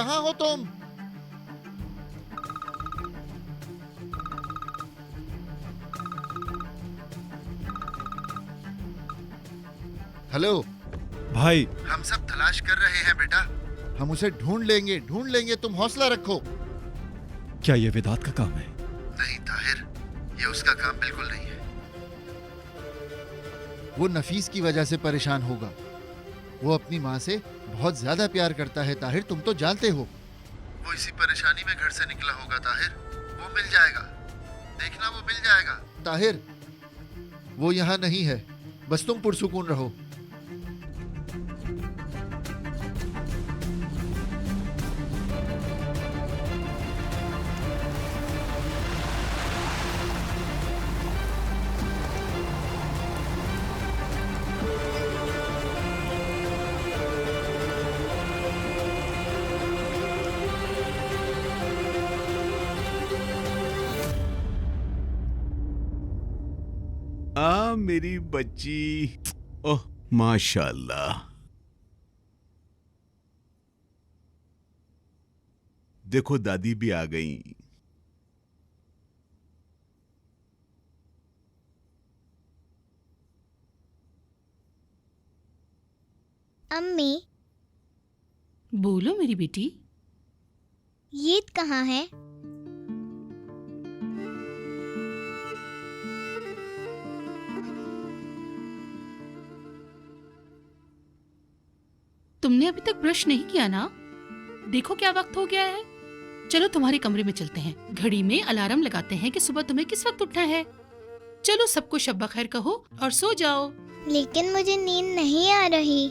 कहाँ हो तुम? हेलो भाई, हम सब तलाश कर रहे हैं बेटा। हम उसे ढूंढ लेंगे, तुम हौसला रखो। क्या ये वेदांत का काम है? नहीं ताहिर, ये उसका काम बिल्कुल नहीं है। वो नफीस की वजह से परेशान होगा। वो अपनी माँ से बहुत ज्यादा प्यार करता है ताहिर, तुम तो जानते हो। वो इसी परेशानी में घर से निकला होगा ताहिर। वो मिल जाएगा, देखना वो मिल जाएगा। ताहिर, वो यहाँ नहीं है, बस तुम पुरसुकून रहो। मेरी बच्ची, ओह माशाल्लाह। देखो दादी भी आ गई। अम्मी, बोलो मेरी बेटी। ये कहाँ है? तुमने अभी तक ब्रश नहीं किया ना? देखो क्या वक्त हो गया है। चलो तुम्हारे कमरे में चलते हैं, घड़ी में अलार्म लगाते हैं कि सुबह तुम्हें किस वक्त उठना है। चलो सबको शब्बा खैर कहो और सो जाओ। लेकिन मुझे नींद नहीं आ रही।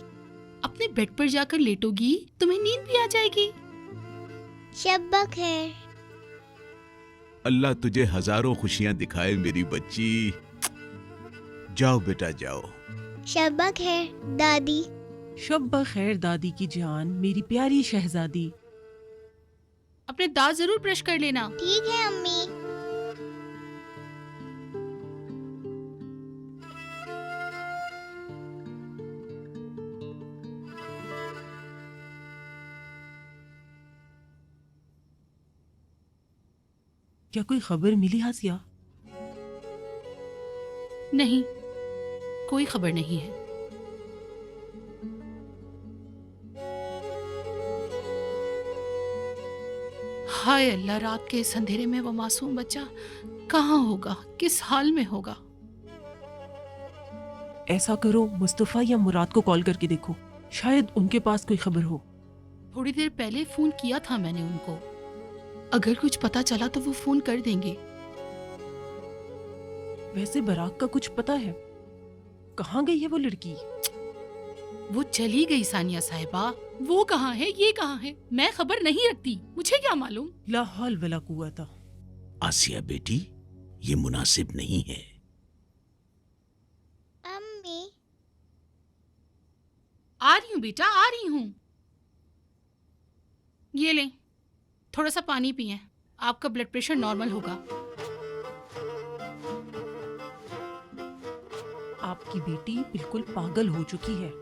अपने बेड पर जाकर लेटोगी, तुम्हें नींद भी आ जाएगी। शब्बा खैर। अल्लाह तुझे हजारों खुशियां दिखाए मेरी बच्ची। जाओ बेटा जाओ। शब्बा खैर दादी। शब्बा खैर दादी की जान, मेरी प्यारी शहजादी। अपने दांत जरूर ब्रश कर लेना। ठीक है अम्मी। क्या कोई खबर मिली हासिया? नहीं, कोई खबर नहीं है। हाय अल्लाह, रात के इस अंधेरे में वो मासूम बच्चा कहाँ होगा, किस हाल में होगा। ऐसा करो, मुस्तफा या मुराद को कॉल करके देखो, शायद उनके पास कोई खबर हो। थोड़ी देर पहले फोन किया था मैंने उनको। अगर कुछ पता चला तो वो फोन कर देंगे। वैसे बराक का कुछ पता है? कहाँ गई है वो लड़की? वो चली गई सानिया साहिबा। वो कहाँ है, ये कहाँ है, मैं खबर नहीं रखती, मुझे क्या मालूम। ला हौल वला कुव्वता। आसिया बेटी, ये मुनासिब नहीं है। अम्मी, आ रही हूँ बेटा, आ रही हूँ। ये लें, थोड़ा सा पानी पिएं, आपका ब्लड प्रेशर नॉर्मल होगा। आपकी बेटी बिल्कुल पागल हो चुकी है।